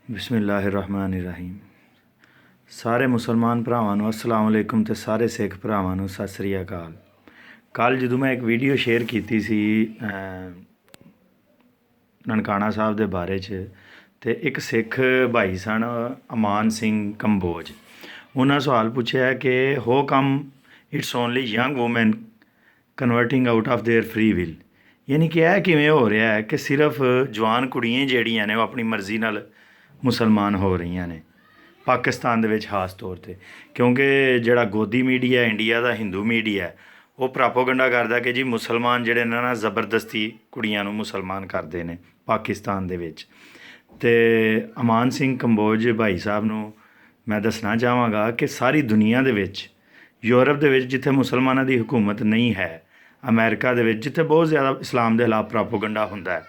ਬਿਸਮਿਲ੍ਲਾਹਿਰਰਹਿਮਾਨਿਰਰਹੀਮ। ਸਾਰੇ ਮੁਸਲਮਾਨ ਭਰਾਵਾਂ ਨੂੰ ਅਸਲਾਮ ਅਲੈਕੁਮ ਅਤੇ ਸਾਰੇ ਸਿੱਖ ਭਰਾਵਾਂ ਨੂੰ ਸਤਿ ਸ੍ਰੀ ਅਕਾਲ। ਕੱਲ੍ਹ ਜਦੋਂ ਮੈਂ ਇੱਕ ਵੀਡੀਓ ਸ਼ੇਅਰ ਕੀਤੀ ਸੀ ਨਨਕਾਣਾ ਸਾਹਿਬ ਦੇ ਬਾਰੇ 'ਚ, ਅਤੇ ਇੱਕ ਸਿੱਖ ਭਾਈ ਸਨ ਅਮਾਨ ਸਿੰਘ ਕੰਬੋਜ। ਉਹਨਾਂ ਸਵਾਲ ਪੁੱਛਿਆ ਕਿ how come it's only young woman converting out of their free will, ਯਾਨੀ ਕਿ ਇਹ ਕਿਵੇਂ ਹੋ ਰਿਹਾ ਹੈ ਕਿ ਸਿਰਫ ਜਵਾਨ ਕੁੜੀਆਂ ਜਿਹੜੀਆਂ ਨੇ ਉਹ ਆਪਣੀ ਮਰਜ਼ੀ ਨਾਲ ਮੁਸਲਮਾਨ ਹੋ ਰਹੀਆਂ ਨੇ ਪਾਕਿਸਤਾਨ ਦੇ ਵਿੱਚ ਖਾਸ ਤੌਰ 'ਤੇ, ਕਿਉਂਕਿ ਜਿਹੜਾ ਗੋਦੀ ਮੀਡੀਆ ਇੰਡੀਆ ਦਾ ਹਿੰਦੂ ਮੀਡੀਆ ਉਹ ਪ੍ਰਾਪੋਗੰਡਾ ਕਰਦਾ ਕਿ ਜੀ ਮੁਸਲਮਾਨ ਜਿਹੜੇ ਨੇ ਨਾ ਜ਼ਬਰਦਸਤੀ ਕੁੜੀਆਂ ਨੂੰ ਮੁਸਲਮਾਨ ਕਰਦੇ ਨੇ ਪਾਕਿਸਤਾਨ ਦੇ ਵਿੱਚ। ਅਤੇ ਅਮਾਨ ਸਿੰਘ ਕੰਬੋਜ ਭਾਈ ਸਾਹਿਬ ਨੂੰ ਮੈਂ ਦੱਸਣਾ ਚਾਹਾਂਗਾ ਕਿ ਸਾਰੀ ਦੁਨੀਆ ਦੇ ਵਿੱਚ, ਯੂਰਪ ਦੇ ਵਿੱਚ ਜਿੱਥੇ ਮੁਸਲਮਾਨਾਂ ਦੀ ਹਕੂਮਤ ਨਹੀਂ ਹੈ, ਅਮਰੀਕਾ ਦੇ ਵਿੱਚ ਜਿੱਥੇ ਬਹੁਤ ਜ਼ਿਆਦਾ ਇਸਲਾਮ ਦੇ ਖਿਲਾਫ ਪ੍ਰਾਪੋਗੰਡਾ ਹੁੰਦਾ ਹੈ,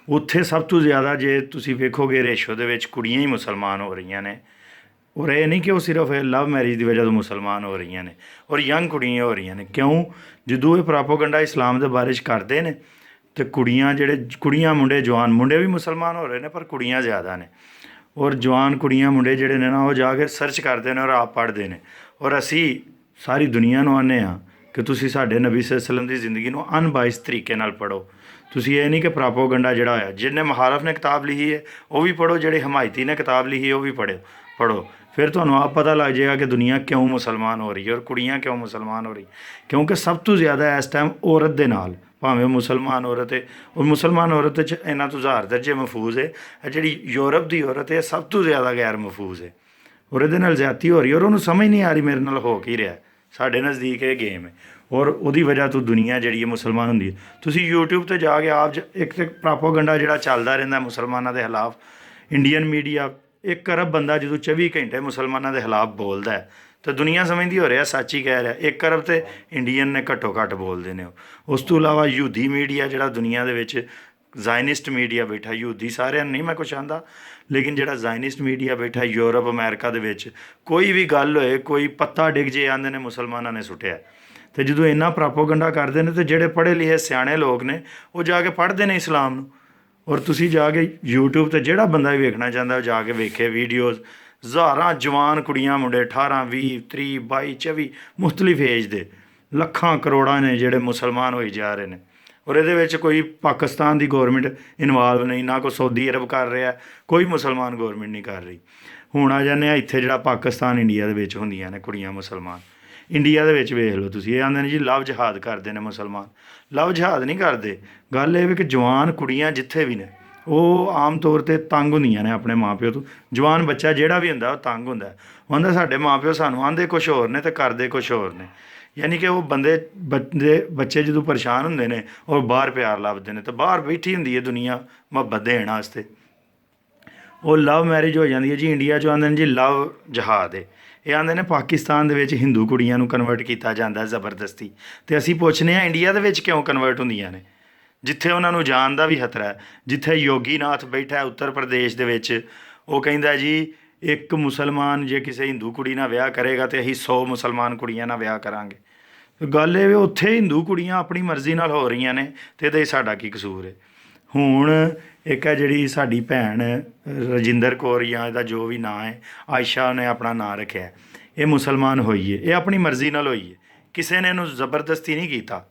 ਉੱਥੇ ਸਭ ਤੋਂ ਜ਼ਿਆਦਾ ਜੇ ਤੁਸੀਂ ਵੇਖੋਗੇ ਰੇਸ਼ੋ ਦੇ ਵਿੱਚ ਕੁੜੀਆਂ ਹੀ ਮੁਸਲਮਾਨ ਹੋ ਰਹੀਆਂ ਨੇ। ਔਰ ਇਹ ਨਹੀਂ ਕਿ ਉਹ ਸਿਰਫ ਲਵ ਮੈਰਿਜ ਦੀ ਵਜ੍ਹਾ ਤੋਂ ਮੁਸਲਮਾਨ ਹੋ ਰਹੀਆਂ ਨੇ, ਔਰ ਯੰਗ ਕੁੜੀਆਂ ਹੋ ਰਹੀਆਂ ਨੇ। ਕਿਉਂ? ਜਦੋਂ ਇਹ ਪ੍ਰਾਪੋਗੰਡਾ ਇਸਲਾਮ ਦੇ ਬਾਰੇ 'ਚ ਕਰਦੇ ਨੇ ਅਤੇ ਕੁੜੀਆਂ ਮੁੰਡੇ ਜਵਾਨ ਮੁੰਡੇ ਵੀ ਮੁਸਲਮਾਨ ਹੋ ਰਹੇ ਨੇ, ਪਰ ਕੁੜੀਆਂ ਜ਼ਿਆਦਾ ਨੇ। ਔਰ ਜਵਾਨ ਕੁੜੀਆਂ ਮੁੰਡੇ ਜਿਹੜੇ ਨੇ ਨਾ ਉਹ ਜਾ ਕੇ ਸਰਚ ਕਰਦੇ ਨੇ ਔਰ ਆਪ ਪੜ੍ਹਦੇ ਨੇ। ਔਰ ਅਸੀਂ ਸਾਰੀ ਦੁਨੀਆ ਨੂੰ ਆਨੇ ਹਾਂ ਕਿ ਤੁਸੀਂ ਸਾਡੇ ਨਬੀ ਸੱਲੱਲਾਹੁ ਅਲੈਹਿ ਵਸੱਲਮ ਦੀ ਜ਼ਿੰਦਗੀ ਨੂੰ ਅਨਬਾਇਸ ਤਰੀਕੇ ਨਾਲ ਪੜ੍ਹੋ। ਤੁਸੀਂ ਇਹ ਨਹੀਂ ਕਿ ਪ੍ਰਾਪੋਗੰਡਾ ਜਿਹੜਾ ਹੋਇਆ, ਜਿਹਨੇ ਮੁਹਾਰਫ ਨੇ ਕਿਤਾਬ ਲਿਖੀ ਹੈ ਉਹ ਵੀ ਪੜ੍ਹੋ, ਜਿਹੜੇ ਹਮਾਇਤੀ ਨੇ ਕਿਤਾਬ ਲਿਖੀ ਹੈ ਉਹ ਵੀ ਪੜ੍ਹੋ। ਫਿਰ ਤੁਹਾਨੂੰ ਆਪ ਪਤਾ ਲੱਗ ਜਾਏਗਾ ਕਿ ਦੁਨੀਆ ਕਿਉਂ ਮੁਸਲਮਾਨ ਹੋ ਰਹੀ ਹੈ ਔਰ ਕੁੜੀਆਂ ਕਿਉਂ ਮੁਸਲਮਾਨ ਹੋ ਰਹੀ। ਕਿਉਂਕਿ ਸਭ ਤੋਂ ਜ਼ਿਆਦਾ ਇਸ ਟਾਈਮ ਔਰਤ ਦੇ ਨਾਲ, ਭਾਵੇਂ ਮੁਸਲਮਾਨ ਔਰਤ ਹੈ, ਉਹ ਮੁਸਲਮਾਨ ਔਰਤ 'ਚ ਇਹਨਾਂ ਤੋਂ 1000 ਦਰਜੇ ਮਹਿਫੂਜ਼ ਹੈ। ਜਿਹੜੀ ਯੂਰਪ ਦੀ ਔਰਤ ਹੈ ਸਭ ਤੋਂ ਜ਼ਿਆਦਾ ਗੈਰ ਮਹਿਫੂਜ਼ ਹੈ, ਔਰ ਇਹਦੇ ਨਾਲ ਜ਼ਿਆਦਤੀ ਹੋ ਰਹੀ ਔਰ ਉਹਨੂੰ ਸਮਝ ਨਹੀਂ ਆ ਰਹੀ ਮੇਰੇ ਨਾਲ ਹੋ ਕੀ ਰਿਹਾ। ਸਾਡੇ ਨਜ਼ਦੀਕ ਇਹ ਗੇਮ ਹੈ ਔਰ ਉਹਦੀ ਵਜ੍ਹਾ ਤੋਂ ਦੁਨੀਆ ਜਿਹੜੀ ਹੈ ਮੁਸਲਮਾਨ ਹੁੰਦੀ ਹੈ। ਤੁਸੀਂ ਯੂਟਿਊਬ 'ਤੇ ਜਾ ਕੇ ਆਪ ਇੱਕ ਪ੍ਰਾਪੋਗੰਡਾ ਜਿਹੜਾ ਚੱਲਦਾ ਰਹਿੰਦਾ ਮੁਸਲਮਾਨਾਂ ਦੇ ਖਿਲਾਫ, ਇੰਡੀਅਨ ਮੀਡੀਆ 1 ਅਰਬ ਬੰਦਾ ਜਦੋਂ 24 ਘੰਟੇ ਮੁਸਲਮਾਨਾਂ ਦੇ ਖਿਲਾਫ ਬੋਲਦਾ ਹੈ ਤਾਂ ਦੁਨੀਆ ਸਮਝਦੀ ਹੋ ਰਿਹਾ ਸੱਚ ਹੀ ਕਹਿ ਰਿਹਾ। 1 ਅਰਬ ਤੇ ਇੰਡੀਅਨ ਨੇ ਘੱਟੋ ਘੱਟ ਬੋਲਦੇ ਨੇ। ਉਸ ਤੋਂ ਇਲਾਵਾ ਯਹੂਦੀ ਮੀਡੀਆ ਜਿਹੜਾ ਦੁਨੀਆ ਦੇ ਵਿੱਚ ਜ਼ਾਇਨਿਸਟ ਮੀਡੀਆ ਬੈਠਾ, ਯਹੂਦੀ ਸਾਰਿਆਂ ਨੂੰ ਨਹੀਂ ਮੈਂ ਕੁਛ ਆਂਦਾ, ਲੇਕਿਨ ਜਿਹੜਾ ਜ਼ਾਇਨਿਸਟ ਮੀਡੀਆ ਬੈਠਾ ਯੂਰਪ ਅਮਰੀਕਾ ਦੇ ਵਿੱਚ, ਕੋਈ ਵੀ ਗੱਲ ਹੋਏ, ਕੋਈ ਪੱਤਾ ਡਿੱਗ ਜੇ ਆਂਦੇ ਨੇ ਮੁਸਲਮਾਨਾਂ ਨੇ ਸੁੱਟਿਆ। ਅਤੇ ਜਦੋਂ ਇੰਨਾ ਪ੍ਰਾਪੋਗੰਡਾ ਕਰਦੇ ਨੇ ਤਾਂ ਜਿਹੜੇ ਪੜ੍ਹੇ ਲਿਖੇ ਸਿਆਣੇ ਲੋਕ ਨੇ ਉਹ ਜਾ ਕੇ ਪੜ੍ਹਦੇ ਨੇ ਇਸਲਾਮ ਨੂੰ। ਔਰ ਤੁਸੀਂ ਜਾ ਕੇ ਯੂਟਿਊਬ 'ਤੇ ਜਿਹੜਾ ਬੰਦਾ ਵੀ ਵੇਖਣਾ ਚਾਹੁੰਦਾ ਉਹ ਜਾ ਕੇ ਵੇਖੇ ਵੀਡੀਓਜ਼। ਹਜ਼ਾਰਾਂ ਜਵਾਨ ਕੁੜੀਆਂ ਮੁੰਡੇ 18 20 30 22 24 ਮੁਖਤਲਿਫ ਏਜ ਦੇ ਲੱਖਾਂ ਕਰੋੜਾਂ ਨੇ ਜਿਹੜੇ ਮੁਸਲਮਾਨ ਹੋਈ ਜਾ ਰਹੇ ਨੇ। ਔਰ ਇਹਦੇ ਵਿੱਚ ਕੋਈ ਪਾਕਿਸਤਾਨ ਦੀ ਗੌਰਮੈਂਟ ਇਨਵਾਲਵ ਨਹੀਂ, ਨਾ ਕੋਈ ਸਾਊਦੀ ਅਰਬ ਕਰ ਰਿਹਾ, ਕੋਈ ਮੁਸਲਮਾਨ ਗੌਰਮੈਂਟ ਨਹੀਂ ਕਰ ਰਹੀ। ਹੁਣ ਆ ਜਾਂਦੇ ਆ ਇੱਥੇ ਜਿਹੜਾ ਪਾਕਿਸਤਾਨ ਇੰਡੀਆ ਦੇ ਵਿੱਚ ਹੁੰਦੀਆਂ ਨੇ ਕੁੜੀਆਂ ਮੁਸਲਮਾਨ। ਇੰਡੀਆ ਦੇ ਵਿੱਚ ਵੇਖ ਲਓ ਤੁਸੀਂ, ਇਹ ਆਉਂਦੇ ਨੇ ਜੀ ਲਵ ਜਹਾਦ ਕਰਦੇ ਨੇ ਮੁਸਲਮਾਨ। ਲਵ ਜਹਾਦ ਨਹੀਂ ਕਰਦੇ। ਗੱਲ ਇਹ ਵੀ ਕਿ ਜਵਾਨ ਕੁੜੀਆਂ ਜਿੱਥੇ ਵੀ ਨੇ ਉਹ ਆਮ ਤੌਰ 'ਤੇ ਤੰਗ ਹੁੰਦੀਆਂ ਨੇ ਆਪਣੇ ਮਾਂ ਪਿਓ ਤੋਂ। ਜਵਾਨ ਬੱਚਾ ਜਿਹੜਾ ਵੀ ਹੁੰਦਾ ਉਹ ਤੰਗ ਹੁੰਦਾ। ਹੁੰਦਾ ਸਾਡੇ ਮਾਂ ਪਿਓ ਸਾਨੂੰ ਆਂਦੇ ਕੁਛ ਹੋਰ ਨੇ ਅਤੇ ਕਰਦੇ ਕੁਛ ਹੋਰ ਨੇ। ਯਾਨੀ ਕਿ ਉਹ ਬੱਚੇ ਜਦੋਂ ਪਰੇਸ਼ਾਨ ਹੁੰਦੇ ਨੇ ਉਹ ਬਾਹਰ ਪਿਆਰ ਲੱਭਦੇ ਨੇ, ਅਤੇ ਬਾਹਰ ਬੈਠੀ ਹੁੰਦੀ ਹੈ ਦੁਨੀਆ ਮੁਹੱਬਤ ਦੇਣ ਵਾਸਤੇ। ਉਹ ਲਵ ਮੈਰਿਜ ਹੋ ਜਾਂਦੀ ਹੈ ਜੀ। ਇੰਡੀਆ 'ਚ ਆਉਂਦੇ ਨੇ ਜੀ ਲਵ ਜਹਾਦ ਹੈ। ਇਹ ਆਉਂਦੇ ਨੇ ਪਾਕਿਸਤਾਨ ਦੇ ਵਿੱਚ ਹਿੰਦੂ ਕੁੜੀਆਂ ਨੂੰ ਕਨਵਰਟ ਕੀਤਾ ਜਾਂਦਾ ਜ਼ਬਰਦਸਤੀ। ਅਤੇ ਅਸੀਂ ਪੁੱਛਦੇ ਹਾਂ ਇੰਡੀਆ ਦੇ ਵਿੱਚ ਕਿਉਂ ਕਨਵਰਟ ਹੁੰਦੀਆਂ ਨੇ, ਜਿੱਥੇ ਉਹਨਾਂ ਨੂੰ ਜਾਣ ਦਾ ਵੀ ਖਤਰਾ ਹੈ। ਜਿੱਥੇ ਯੋਗੀ ਨਾਥ ਬੈਠਾ ਉੱਤਰ ਪ੍ਰਦੇਸ਼ ਦੇ ਵਿੱਚ, ਉਹ ਕਹਿੰਦਾ ਜੀ ਇੱਕ ਮੁਸਲਮਾਨ ਜੇ ਕਿਸੇ ਹਿੰਦੂ ਕੁੜੀ ਨਾਲ ਵਿਆਹ ਕਰੇਗਾ ਤਾਂ ਅਸੀਂ 100 ਮੁਸਲਮਾਨ ਕੁੜੀਆਂ ਨਾਲ ਵਿਆਹ ਕਰਾਂਗੇ। ਗੱਲ ਇਹ ਵੀ ਉੱਥੇ ਹਿੰਦੂ ਕੁੜੀਆਂ ਆਪਣੀ ਮਰਜ਼ੀ ਨਾਲ ਹੋ ਰਹੀਆਂ ਨੇ ਅਤੇ ਇਹਦੇ ਸਾਡਾ ਕੀ ਕਸੂਰ ਹੈ। ਹੁਣ ਇੱਕ ਹੈ ਜਿਹੜੀ ਸਾਡੀ ਭੈਣ ਰਜਿੰਦਰ ਕੌਰ, ਜਾਂ ਇਹਦਾ ਜੋ ਵੀ ਨਾਂ ਹੈ, ਆਇਸ਼ਾ ਨੇ ਆਪਣਾ ਨਾਂ ਰੱਖਿਆ, ਇਹ ਮੁਸਲਮਾਨ ਹੋਈ ਹੈ। ਇਹ ਆਪਣੀ ਮਰਜ਼ੀ ਨਾਲ ਹੋਈ ਹੈ, ਕਿਸੇ ਨੇ ਇਹਨੂੰ ਜ਼ਬਰਦਸਤੀ ਨਹੀਂ ਕੀਤਾ।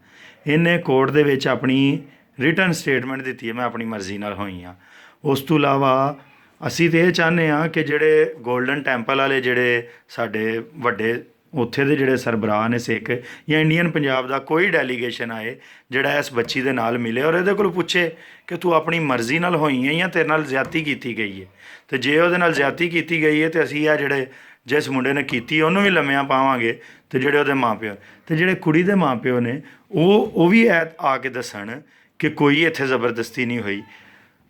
ਇਹਨੇ ਕੋਰਟ ਦੇ ਵਿੱਚ ਆਪਣੀ ਰਿਟਨ ਸਟੇਟਮੈਂਟ ਦਿੱਤੀ ਹੈ, ਮੈਂ ਆਪਣੀ ਮਰਜ਼ੀ ਨਾਲ ਹੋਈ ਹਾਂ। ਉਸ ਤੋਂ ਇਲਾਵਾ ਅਸੀਂ ਤਾਂ ਇਹ ਚਾਹੁੰਦੇ ਹਾਂ ਕਿ ਜਿਹੜੇ ਗੋਲਡਨ ਟੈਂਪਲ ਵਾਲੇ ਜਿਹੜੇ ਸਾਡੇ ਵੱਡੇ ਉੱਥੇ ਦੇ ਜਿਹੜੇ ਸਰਬਰਾਹ ਨੇ ਸਿੱਖ ਜਾਂ ਇੰਡੀਅਨ ਪੰਜਾਬ ਦਾ ਕੋਈ ਡੈਲੀਗੇਸ਼ਨ ਆਏ ਜਿਹੜਾ ਇਸ ਬੱਚੀ ਦੇ ਨਾਲ ਮਿਲੇ ਔਰ ਇਹਦੇ ਕੋਲ ਪੁੱਛੇ ਕਿ ਤੂੰ ਆਪਣੀ ਮਰਜ਼ੀ ਨਾਲ ਹੋਈ ਹੈ ਜਾਂ ਤੇਰੇ ਨਾਲ ਜ਼ਿਆਦਤੀ ਕੀਤੀ ਗਈ ਹੈ। ਅਤੇ ਜੇ ਉਹਦੇ ਨਾਲ ਜ਼ਿਆਦਤੀ ਕੀਤੀ ਗਈ ਹੈ ਤਾਂ ਅਸੀਂ ਆ ਜਿਹੜੇ ਜਿਸ ਮੁੰਡੇ ਨੇ ਕੀਤੀ ਉਹਨੂੰ ਵੀ ਲੰਮਿਆਂ ਪਾਵਾਂਗੇ, ਅਤੇ ਜਿਹੜੇ ਉਹਦੇ ਮਾਂ ਪਿਓ ਅਤੇ ਜਿਹੜੇ ਕੁੜੀ ਦੇ ਮਾਂ ਪਿਓ ਨੇ ਉਹ ਵੀ ਆ ਕੇ ਦੱਸਣ ਕਿ ਕੋਈ ਇੱਥੇ ਜ਼ਬਰਦਸਤੀ ਨਹੀਂ ਹੋਈ।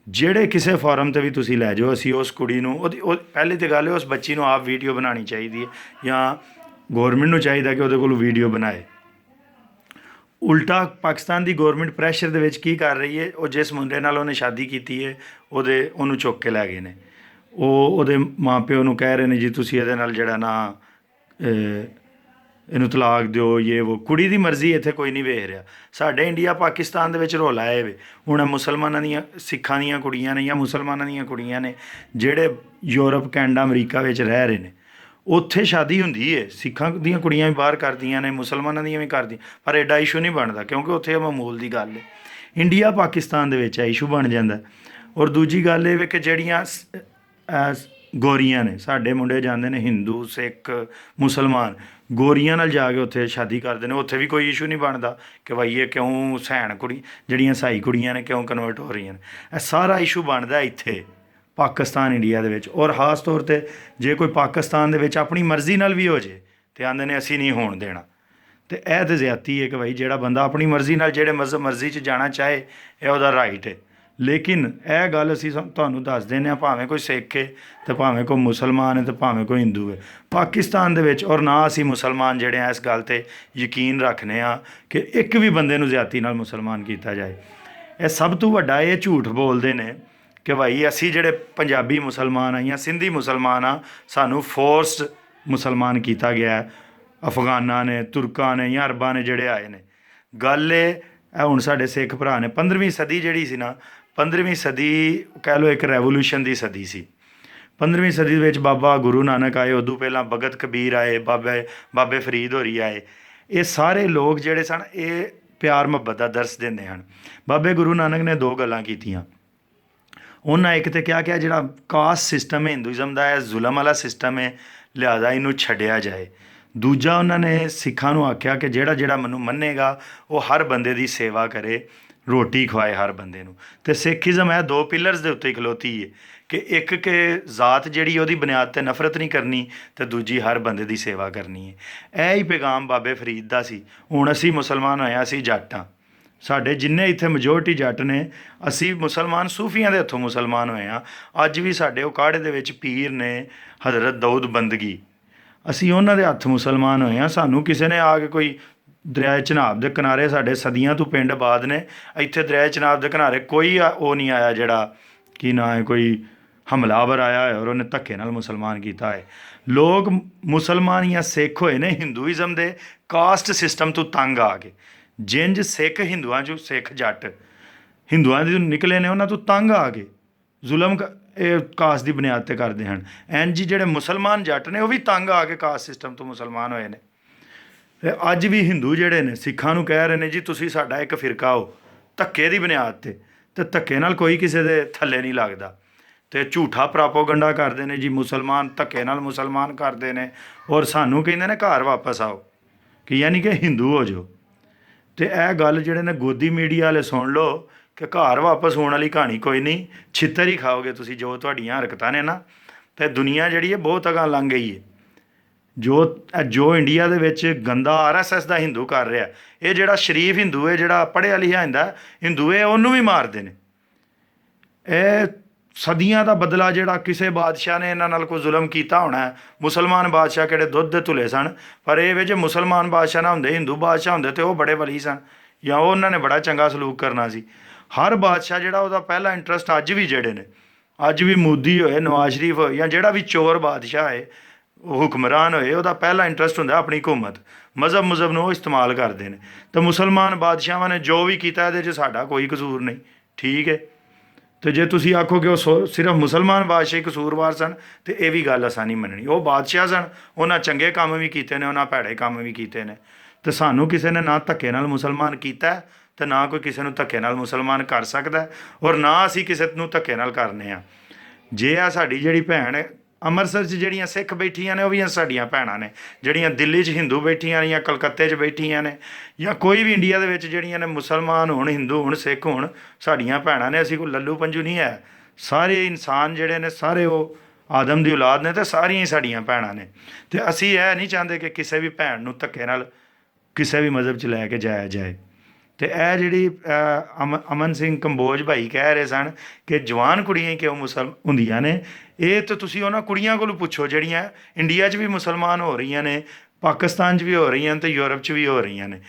ਜਿਹੜੇ ਕਿਸੇ ਫੋਰਮ 'ਤੇ ਵੀ ਤੁਸੀਂ ਲੈ ਜਾਓ, ਅਸੀਂ ਉਸ ਕੁੜੀ ਨੂੰ ਉਹ ਪਹਿਲੀ ਤਾਂ ਗੱਲ ਹੈ ਉਸ ਬੱਚੀ ਨੂੰ ਆਪ ਵੀਡੀਓ ਬਣਾਉਣੀ ਚਾਹੀਦੀ ਹੈ, ਜਾਂ ਗੌਰਮੈਂਟ ਨੂੰ ਚਾਹੀਦਾ ਕਿ ਉਹਦੇ ਕੋਲ ਵੀਡੀਓ ਬਣਾਏ। ਉਲਟਾ ਪਾਕਿਸਤਾਨ ਦੀ ਗੌਰਮੈਂਟ ਪ੍ਰੈਸ਼ਰ ਦੇ ਵਿੱਚ ਕੀ ਕਰ ਰਹੀ ਹੈ, ਉਹ ਜਿਸ ਮੁੰਡੇ ਨਾਲ ਉਹਨੇ ਸ਼ਾਦੀ ਕੀਤੀ ਹੈ ਉਹਨੂੰ ਚੁੱਕ ਕੇ ਲੈ ਗਏ ਨੇ। ਉਹਦੇ ਮਾਂ ਪਿਓ ਨੂੰ ਕਹਿ ਰਹੇ ਨੇ ਜੀ ਤੁਸੀਂ ਇਹਦੇ ਨਾਲ ਜਿਹੜਾ ਨਾ ਇਹਨੂੰ ਤਲਾਕ ਦਿਓ, ਉਹ ਕੁੜੀ ਦੀ ਮਰਜ਼ੀ ਇੱਥੇ ਕੋਈ ਨਹੀਂ ਵੇਖ ਰਿਹਾ। ਸਾਡੇ ਇੰਡੀਆ ਪਾਕਿਸਤਾਨ ਦੇ ਵਿੱਚ ਰੌਲਾ ਇਹ ਵੇ, ਹੁਣ ਮੁਸਲਮਾਨਾਂ ਦੀਆਂ, ਸਿੱਖਾਂ ਦੀਆਂ ਕੁੜੀਆਂ ਨੇ ਜਾਂ ਮੁਸਲਮਾਨਾਂ ਦੀਆਂ ਕੁੜੀਆਂ ਨੇ ਜਿਹੜੇ ਯੂਰਪ, ਕੈਨੇਡਾ, ਅਮਰੀਕਾ ਵਿੱਚ ਰਹਿ ਰਹੇ ਨੇ, ਉੱਥੇ ਸ਼ਾਦੀ ਹੁੰਦੀ ਹੈ, ਸਿੱਖਾਂ ਦੀਆਂ ਕੁੜੀਆਂ ਵੀ ਬਾਹਰ ਕਰਦੀਆਂ ਨੇ, ਮੁਸਲਮਾਨਾਂ ਦੀਆਂ ਵੀ ਕਰਦੀਆਂ, ਪਰ ਐਡਾ ਇਸ਼ੂ ਨਹੀਂ ਬਣਦਾ ਕਿਉਂਕਿ ਉੱਥੇ ਮਾਮੂਲ ਦੀ ਗੱਲ ਹੈ। ਇੰਡੀਆ ਪਾਕਿਸਤਾਨ ਦੇ ਵਿੱਚ ਇਸ਼ੂ ਬਣ ਜਾਂਦਾ। ਔਰ ਦੂਜੀ ਗੱਲ ਇਹ ਵੇ ਕਿ ਜਿਹੜੀਆਂ ਗੋਰੀਆਂ ਨੇ, ਸਾਡੇ ਮੁੰਡੇ ਜਾਂਦੇ ਨੇ ਹਿੰਦੂ, ਸਿੱਖ, ਮੁਸਲਮਾਨ, ਗੋਰੀਆਂ ਨਾਲ ਜਾ ਕੇ ਉੱਥੇ ਸ਼ਾਦੀ ਕਰਦੇ ਨੇ, ਉੱਥੇ ਵੀ ਕੋਈ ਇਸ਼ੂ ਨਹੀਂ ਬਣਦਾ ਕਿ ਭਾਈ ਇਹ ਕਿਉਂ ਸੈਣ ਕੁੜੀ, ਜਿਹੜੀਆਂ ਸਾਈ ਕੁੜੀਆਂ ਨੇ ਕਿਉਂ ਕਨਵਰਟ ਹੋ ਰਹੀਆਂ ਨੇ। ਇਹ ਸਾਰਾ ਇਸ਼ੂ ਬਣਦਾ ਇੱਥੇ ਪਾਕਿਸਤਾਨ, ਇੰਡੀਆ ਦੇ ਵਿੱਚ। ਔਰ ਖ਼ਾਸ ਤੌਰ 'ਤੇ ਜੇ ਕੋਈ ਪਾਕਿਸਤਾਨ ਦੇ ਵਿੱਚ ਆਪਣੀ ਮਰਜ਼ੀ ਨਾਲ ਵੀ ਹੋ ਜੇ ਤੇ ਆਂਦੇ ਨੇ ਅਸੀਂ ਨਹੀਂ ਹੋਣ ਦੇਣਾ। ਅਤੇ ਇਹ ਤਾਂ ਜ਼ਿਆਦਤੀ ਹੈ ਕਿ ਭਾਈ ਜਿਹੜਾ ਬੰਦਾ ਆਪਣੀ ਮਰਜ਼ੀ ਨਾਲ ਜਿਹੜੇ ਮਰਜ਼ੀ 'ਚ ਜਾਣਾ ਚਾਹੇ, ਇਹ ਉਹਦਾ ਰਾਈਟ ਹੈ। ਲੇਕਿਨ ਇਹ ਗੱਲ ਅਸੀਂ ਤੁਹਾਨੂੰ ਦੱਸ ਦਿੰਦੇ ਹਾਂ, ਭਾਵੇਂ ਕੋਈ ਸਿੱਖ ਹੈ ਅਤੇ ਭਾਵੇਂ ਕੋਈ ਮੁਸਲਮਾਨ ਹੈ ਅਤੇ ਭਾਵੇਂ ਕੋਈ ਹਿੰਦੂ ਹੈ ਪਾਕਿਸਤਾਨ ਦੇ ਵਿੱਚ, ਔਰ ਨਾ ਅਸੀਂ ਮੁਸਲਮਾਨ ਜਿਹੜੇ ਆ ਇਸ ਗੱਲ 'ਤੇ ਯਕੀਨ ਰੱਖਦੇ ਹਾਂ ਕਿ ਇੱਕ ਵੀ ਬੰਦੇ ਨੂੰ ਜ਼ਿਆਦਤੀ ਨਾਲ ਮੁਸਲਮਾਨ ਕੀਤਾ ਜਾਏ। ਇਹ ਸਭ ਤੋਂ ਵੱਡਾ ਇਹ ਝੂਠ ਬੋਲਦੇ ਨੇ ਕਿ ਭਾਈ ਅਸੀਂ ਜਿਹੜੇ ਪੰਜਾਬੀ ਮੁਸਲਮਾਨ ਆ ਜਾਂ ਸਿੰਧੀ ਮੁਸਲਮਾਨ ਆ, ਸਾਨੂੰ ਫੋਰਸਡ ਮੁਸਲਮਾਨ ਕੀਤਾ ਗਿਆ ਅਫਗਾਨਾਂ ਨੇ, ਤੁਰਕਾਂ ਨੇ ਜਾਂ ਅਰਬਾਂ ਨੇ ਜਿਹੜੇ ਆਏ ਨੇ। ਗੱਲ ਇਹ ਹੁਣ ਸਾਡੇ ਸਿੱਖ ਭਰਾ ਨੇ 15ਵੀਂ ਸਦੀ ਜਿਹੜੀ ਸੀ ਨਾ, 15ਵੀਂ ਸਦੀ ਕਹਿ ਲਓ ਇੱਕ ਰੈਵੋਲੂਸ਼ਨ ਦੀ ਸਦੀ ਸੀ। 15ਵੀਂ ਸਦੀ ਵਿੱਚ ਬਾਬਾ ਗੁਰੂ ਨਾਨਕ ਆਏ, ਉਦੋਂ ਪਹਿਲਾਂ ਭਗਤ ਕਬੀਰ ਆਏ, ਬਾਬੇ ਫਰੀਦ ਹੋਰੀ ਆਏ। ਇਹ ਸਾਰੇ ਲੋਕ ਜਿਹੜੇ ਸਨ ਇਹ ਪਿਆਰ ਮੁਹੱਬਤ ਦਾ ਦਰਸ ਦਿੰਦੇ ਹਨ। ਬਾਬੇ ਗੁਰੂ ਨਾਨਕ ਨੇ 2 ਗੱਲਾਂ ਕੀਤੀਆਂ। ਉਹਨਾਂ ਇੱਕ ਤਾਂ ਕਿਹਾ ਕਿ ਜਿਹੜਾ ਕਾਸਟ ਸਿਸਟਮ ਹੈ ਹਿੰਦੂਇਜ਼ਮ ਦਾ, ਇਹ ਜ਼ੁਲਮ ਵਾਲਾ ਸਿਸਟਮ ਹੈ, ਲਿਹਾਜ਼ਾ ਇਹਨੂੰ ਛੱਡਿਆ ਜਾਏ। ਦੂਜਾ ਉਹਨਾਂ ਨੇ ਸਿੱਖਾਂ ਨੂੰ ਆਖਿਆ ਕਿ ਜਿਹੜਾ ਮੈਨੂੰ ਮੰਨੇਗਾ ਉਹ ਹਰ ਬੰਦੇ ਦੀ ਸੇਵਾ ਕਰੇ, ਰੋਟੀ ਖਵਾਏ ਹਰ ਬੰਦੇ ਨੂੰ। ਅਤੇ ਸਿੱਖੀਜ਼ਮ ਇਹ 2 ਪਿਲਰਸ ਦੇ ਉੱਤੇ ਖਲੋਤੀ ਹੈ ਕਿ ਇੱਕ ਕਿ ਜ਼ਾਤ ਜਿਹੜੀ ਉਹਦੀ ਬੁਨਿਆਦ 'ਤੇ ਨਫ਼ਰਤ ਨਹੀਂ ਕਰਨੀ, ਅਤੇ ਦੂਜੀ ਹਰ ਬੰਦੇ ਦੀ ਸੇਵਾ ਕਰਨੀ ਹੈ। ਇਹ ਹੀ ਪੈਗਾਮ ਬਾਬੇ ਫਰੀਦ ਦਾ ਸੀ। ਹੁਣ ਅਸੀਂ ਮੁਸਲਮਾਨ ਹੋਏ ਹਾਂ, ਅਸੀਂ ਜੱਟ ਹਾਂ, ਸਾਡੇ ਜਿੰਨੇ ਇੱਥੇ ਮੈਜੋਰਟੀ ਜੱਟ ਨੇ, ਅਸੀਂ ਮੁਸਲਮਾਨ ਸੂਫੀਆਂ ਦੇ ਹੱਥੋਂ ਮੁਸਲਮਾਨ ਹੋਏ ਹਾਂ। ਅੱਜ ਵੀ ਸਾਡੇ ਉਕਾੜੇ ਦੇ ਵਿੱਚ ਪੀਰ ਨੇ ਹਜ਼ਰਤ ਦਾਊਦ ਬੰਦਗੀ, ਅਸੀਂ ਉਹਨਾਂ ਦੇ ਹੱਥ ਮੁਸਲਮਾਨ ਹੋਏ ਹਾਂ। ਸਾਨੂੰ ਕਿਸੇ ਨੇ ਆ ਕੇ ਕੋਈ ਦਰਿਆ ਚਨਾਬ ਦੇ ਕਿਨਾਰੇ, ਸਾਡੇ ਸਦੀਆਂ ਤੋਂ ਪਿੰਡ ਆਬਾਦ ਨੇ, ਇੱਥੇ ਦਰਿਆ ਚਨਾਬ ਦੇ ਕਿਨਾਰੇ ਕੋਈ ਉਹ ਨਹੀਂ ਆਇਆ ਜਿਹੜਾ ਕੀ ਨਾਂ ਹੈ ਕੋਈ ਹਮਲਾਵਰ ਆਇਆ ਹੈ ਔਰ ਉਹਨੇ ਧੱਕੇ ਨਾਲ ਮੁਸਲਮਾਨ ਕੀਤਾ ਹੈ। ਲੋਕ ਮੁਸਲਮਾਨ ਜਾਂ ਸਿੱਖ ਹੋਏ ਨੇ ਹਿੰਦੂਇਜ਼ਮ ਦੇ ਕਾਸਟ ਸਿਸਟਮ ਤੋਂ ਤੰਗ ਆ ਕੇ। ਜਿੰਜ ਸਿੱਖ ਹਿੰਦੂਆਂ 'ਚੋਂ ਸਿੱਖ ਜੱਟ ਹਿੰਦੂਆਂ ਦੇ ਨਿਕਲੇ ਨੇ, ਉਹਨਾਂ ਤੋਂ ਤੰਗ ਆ ਕੇ ਜ਼ੁਲਮ ਇਹ ਕਾਸਟ ਦੀ ਬੁਨਿਆਦ 'ਤੇ ਕਰਦੇ ਹਨ। ਇੰਝ ਹੀ ਜਿਹੜੇ ਮੁਸਲਮਾਨ ਜੱਟ ਨੇ ਉਹ ਵੀ ਤੰਗ ਆ ਕੇ ਕਾਸਟ ਸਿਸਟਮ ਤੋਂ ਮੁਸਲਮਾਨ ਹੋਏ ਨੇ। ਅਤੇ ਅੱਜ ਵੀ ਹਿੰਦੂ ਜਿਹੜੇ ਨੇ ਸਿੱਖਾਂ ਨੂੰ ਕਹਿ ਰਹੇ ਨੇ ਜੀ ਤੁਸੀਂ ਸਾਡਾ ਇੱਕ ਫਿਰਕਾ ਹੋ, ਧੱਕੇ ਦੀ ਬੁਨਿਆਦ 'ਤੇ। ਅਤੇ ਧੱਕੇ ਨਾਲ ਕੋਈ ਕਿਸੇ ਦੇ ਥੱਲੇ ਨਹੀਂ ਲੱਗਦਾ। ਅਤੇ ਝੂਠਾ ਪ੍ਰਾਪੋਗੰਡਾ ਕਰਦੇ ਨੇ ਜੀ, ਮੁਸਲਮਾਨ ਧੱਕੇ ਨਾਲ ਮੁਸਲਮਾਨ ਕਰਦੇ ਨੇ, ਔਰ ਸਾਨੂੰ ਕਹਿੰਦੇ ਨੇ ਘਰ ਵਾਪਸ ਆਓ, ਕਿ ਯਾਨੀ ਕਿ ਹਿੰਦੂ ਹੋ ਜਾਓ। ਅਤੇ ਇਹ ਗੱਲ ਜਿਹੜੇ ਨੇ ਗੋਦੀ ਮੀਡੀਆ ਵਾਲੇ ਸੁਣ ਲਓ ਕਿ ਘਰ ਵਾਪਸ ਹੋਣ ਵਾਲੀ ਕਹਾਣੀ ਕੋਈ ਨਹੀਂ, ਛਿੱਤਰ ਹੀ ਖਾਓਗੇ ਤੁਸੀਂ ਜੋ ਤੁਹਾਡੀਆਂ ਹਰਕਤਾਂ ਨੇ ਨਾ। ਅਤੇ ਦੁਨੀਆ ਜਿਹੜੀ ਹੈ ਬਹੁਤ ਅਗਾਂਹ ਲੰਘ ਗਈ ਹੈ। ਜੋ ਇੰਡੀਆ ਦੇ ਵਿੱਚ ਗੰਦਾ RSS ਦਾ ਹਿੰਦੂ ਕਰ ਰਿਹਾ, ਇਹ ਜਿਹੜਾ ਸ਼ਰੀਫ ਹਿੰਦੂ ਹੈ, ਜਿਹੜਾ ਪੜ੍ਹਿਆ ਲਿਖਿਆ ਹਿੰਦੂ ਹੈ, ਉਹਨੂੰ ਵੀ ਮਾਰਦੇ ਨੇ। ਇਹ ਸਦੀਆਂ ਦਾ ਬਦਲਾ ਜਿਹੜਾ ਕਿਸੇ ਬਾਦਸ਼ਾਹ ਨੇ ਇਹਨਾਂ ਨਾਲ ਕੋਈ ਜ਼ੁਲਮ ਕੀਤਾ ਹੋਣਾ। ਮੁਸਲਮਾਨ ਬਾਦਸ਼ਾਹ ਕਿਹੜੇ ਦੁੱਧ ਦੇ ਧੁਲੇ ਸਨ, ਪਰ ਇਹ ਵੇ ਜੇ ਮੁਸਲਮਾਨ ਬਾਦਸ਼ਾਹ ਨਾ ਹੁੰਦੇ, ਹਿੰਦੂ ਬਾਦਸ਼ਾਹ ਹੁੰਦੇ, ਤੇ ਉਹ ਬੜੇ ਵਲੀ ਸਨ ਜਾਂ ਉਹਨਾਂ ਨੇ ਬੜਾ ਚੰਗਾ ਸਲੂਕ ਕਰਨਾ ਸੀ। ਹਰ ਬਾਦਸ਼ਾਹ ਜਿਹੜਾ ਉਹਦਾ ਪਹਿਲਾ ਇੰਟਰਸਟ ਅੱਜ ਵੀ ਜਿਹੜੇ ਨੇ, ਅੱਜ ਵੀ ਮੋਦੀ ਹੋਏ, ਨਵਾਜ਼ ਸ਼ਰੀਫ ਹੋਏ ਜਾਂ ਜਿਹੜਾ ਵੀ ਚੋਰ ਬਾਦਸ਼ਾਹ ਹੈ, ਉਹ ਹੁਕਮਰਾਨ ਹੋਏ, ਉਹਦਾ ਪਹਿਲਾ ਇੰਟਰਸਟ ਹੁੰਦਾ ਆਪਣੀ ਹੁਕੂਮਤ। ਮਜ਼ਹਬ ਨੂੰ ਉਹ ਇਸਤੇਮਾਲ ਕਰਦੇ ਨੇ। ਤਾਂ ਮੁਸਲਮਾਨ ਬਾਦਸ਼ਾਹਾਂ ਨੇ ਜੋ ਵੀ ਕੀਤਾ ਇਹਦੇ 'ਚ ਸਾਡਾ ਕੋਈ ਕਸੂਰ ਨਹੀਂ, ਠੀਕ ਹੈ। ਅਤੇ ਜੇ ਤੁਸੀਂ ਆਖੋ ਕਿ ਉਹ ਸਿਰਫ ਮੁਸਲਮਾਨ ਬਾਦਸ਼ਾਹ ਹੀ ਕਸੂਰਵਾਰ ਸਨ, ਅਤੇ ਇਹ ਵੀ ਗੱਲ ਅਸਾਂ ਨਹੀਂ ਮੰਨਣੀ। ਉਹ ਬਾਦਸ਼ਾਹ ਸਨ, ਉਹਨਾਂ ਚੰਗੇ ਕੰਮ ਵੀ ਕੀਤੇ ਨੇ, ਉਹਨਾਂ ਭੈੜੇ ਕੰਮ ਵੀ ਕੀਤੇ ਨੇ। ਅਤੇ ਸਾਨੂੰ ਕਿਸੇ ਨੇ ਨਾ ਧੱਕੇ ਨਾਲ ਮੁਸਲਮਾਨ ਕੀਤਾ ਅਤੇ ਨਾ ਕੋਈ ਕਿਸੇ ਨੂੰ ਧੱਕੇ ਨਾਲ ਮੁਸਲਮਾਨ ਕਰ ਸਕਦਾ, ਔਰ ਨਾ ਅਸੀਂ ਕਿਸੇ ਨੂੰ ਧੱਕੇ ਨਾਲ ਕਰਨੇ ਆ। ਜੇ ਆ ਸਾਡੀ ਜਿਹੜੀ ਭੈਣ ਅੰਮ੍ਰਿਤਸਰ 'ਚ ਜਿਹੜੀਆਂ ਸਿੱਖ ਬੈਠੀਆਂ ਨੇ, ਉਹ ਵੀ ਸਾਡੀਆਂ ਭੈਣਾਂ ਨੇ। ਜਿਹੜੀਆਂ ਦਿੱਲੀ 'ਚ ਹਿੰਦੂ ਬੈਠੀਆਂ ਨੇ ਜਾਂ ਕਲਕੱਤੇ 'ਚ ਬੈਠੀਆਂ ਨੇ ਜਾਂ ਕੋਈ ਵੀ ਇੰਡੀਆ ਦੇ ਵਿੱਚ ਜਿਹੜੀਆਂ ਨੇ, ਮੁਸਲਮਾਨ ਹੋਣ, ਹਿੰਦੂ ਹੋਣ, ਸਿੱਖ ਹੋਣ, ਸਾਡੀਆਂ ਭੈਣਾਂ ਨੇ। ਅਸੀਂ ਕੋਈ ਲੱਲੂ ਪੰਜੂ ਨਹੀਂ ਹੈ। ਸਾਰੇ ਇਨਸਾਨ ਜਿਹੜੇ ਨੇ ਸਾਰੇ ਉਹ ਆਦਮ ਦੀ ਔਲਾਦ ਨੇ, ਅਤੇ ਸਾਰੀਆਂ ਹੀ ਸਾਡੀਆਂ ਭੈਣਾਂ ਨੇ। ਅਤੇ ਅਸੀਂ ਇਹ ਨਹੀਂ ਚਾਹੁੰਦੇ ਕਿ ਕਿਸੇ ਵੀ ਭੈਣ ਨੂੰ ਧੱਕੇ ਨਾਲ ਕਿਸੇ ਵੀ ਮਜ਼ਹਬ 'ਚ ਲੈ ਕੇ ਜਾਇਆ ਜਾਏ। ਅਤੇ ਇਹ ਜਿਹੜੀ ਅਮਨ ਸਿੰਘ ਕੰਬੋਜ ਭਾਈ ਕਹਿ ਰਹੇ ਸਨ ਕਿ ਜਵਾਨ ਕੁੜੀਆਂ ਕਿਉਂ ਹੁੰਦੀਆਂ ਨੇ, ਇਹ ਤਾਂ ਤੁਸੀਂ ਉਹਨਾਂ ਕੁੜੀਆਂ ਕੋਲੋਂ ਪੁੱਛੋ ਜਿਹੜੀਆਂ ਇੰਡੀਆ 'ਚ ਵੀ ਮੁਸਲਮਾਨ ਹੋ ਰਹੀਆਂ ਨੇ, ਪਾਕਿਸਤਾਨ 'ਚ ਵੀ ਹੋ ਰਹੀਆਂ ਨੇ, ਅਤੇ ਯੂਰਪ 'ਚ ਵੀ ਹੋ ਰਹੀਆਂ ਨੇ।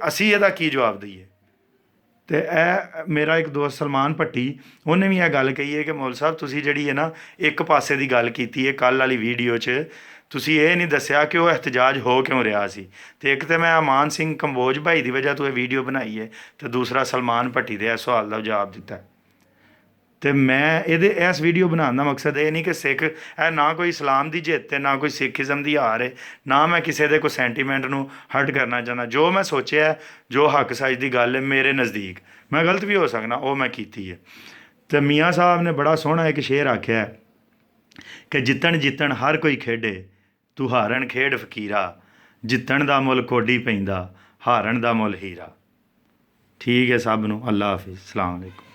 ਅਸੀਂ ਇਹਦਾ ਕੀ ਜਵਾਬ ਦਈਏ? ਤੇ ਇਹ ਮੇਰਾ ਇੱਕ ਦੋਸਤ ਸਲਮਾਨ ਭੱਟੀ, ਉਹਨੇ ਵੀ ਇਹ ਗੱਲ ਕਹੀ ਹੈ ਕਿ ਮੌਲ ਸਾਹਿਬ ਤੁਸੀਂ ਜਿਹੜੀ ਹੈ ਨਾ ਇੱਕ ਪਾਸੇ ਦੀ ਗੱਲ ਕੀਤੀ ਹੈ ਕੱਲ੍ਹ ਵਾਲੀ ਵੀਡੀਓ 'ਚ, ਤੁਸੀਂ ਇਹ ਨਹੀਂ ਦੱਸਿਆ ਕਿ ਉਹ ਇhtਜਾਜ ਹੋ ਕਿਉਂ ਰਿਹਾ ਸੀ। ਤੇ ਇੱਕ ਤੇ ਮੈਂ ਅਮਾਨ ਸਿੰਘ ਕੰਬੋਜ ਭਾਈ ਦੀ ਵਜ੍ਹਾ ਤੋਂ ਇਹ ਵੀਡੀਓ ਬਣਾਈ ਹੈ, ਤੇ ਦੂਸਰਾ ਸਲਮਾਨ ਭੱਟੀ ਦੇ ਇਸ ਸਵਾਲ ਦਾ ਜਵਾਬ ਦਿੱਤਾ। ਤੇ ਮੈਂ ਇਸ ਵੀਡੀਓ ਬਣਾਉਣ ਦਾ ਮਕਸਦ ਇਹ ਨਹੀਂ ਕਿ ਸਿੱਖ, ਇਹ ਨਾ ਕੋਈ ਇਸਲਾਮ ਦੀ ਜਿੱਤ ਹੈ ਨਾ ਕੋਈ ਸਿੱਖੀਜ਼ਮ ਦੀ ਹਾਰ ਹੈ, ਨਾ ਮੈਂ ਕਿਸੇ ਦੇ ਕੋਈ ਸੈਂਟੀਮੈਂਟ ਨੂੰ ਹਰਟ ਕਰਨਾ ਚਾਹੁੰਦਾ। ਜੋ ਮੈਂ ਸੋਚਿਆ, ਜੋ ਹੱਕ ਸੱਚ ਦੀ ਗੱਲ ਹੈ ਮੇਰੇ ਨਜ਼ਦੀਕ, ਮੈਂ ਗਲਤ ਵੀ ਹੋ ਸਕਦਾ, ਉਹ ਮੈਂ ਕੀਤੀ ਹੈ। ਤੇ ਮੀਆਂ ਸਾਹਿਬ ਨੇ ਬੜਾ ਸੋਹਣਾ ਇੱਕ ਸ਼ੇਰ ਆਖਿਆ ਕਿ ਜਿੱਤਣ ਜਿੱਤਣ ਹਰ ਕੋਈ ਖੇਡੇ, ਤੂੰ ਹਾਰਨ ਖੇਡ ਫਕੀਰਾ, ਜਿੱਤਣ ਦਾ ਮੁੱਲ ਕੋਡੀ ਪੈਂਦਾ, ਹਾਰਨ ਦਾ ਮੁੱਲ ਹੀਰਾ। ਠੀਕ ਹੈ ਸਭ ਨੂੰ, ਅੱਲਾ ਹਾਫਿਜ਼, ਸਲਾਮ ਅਲੈਕੁਮ।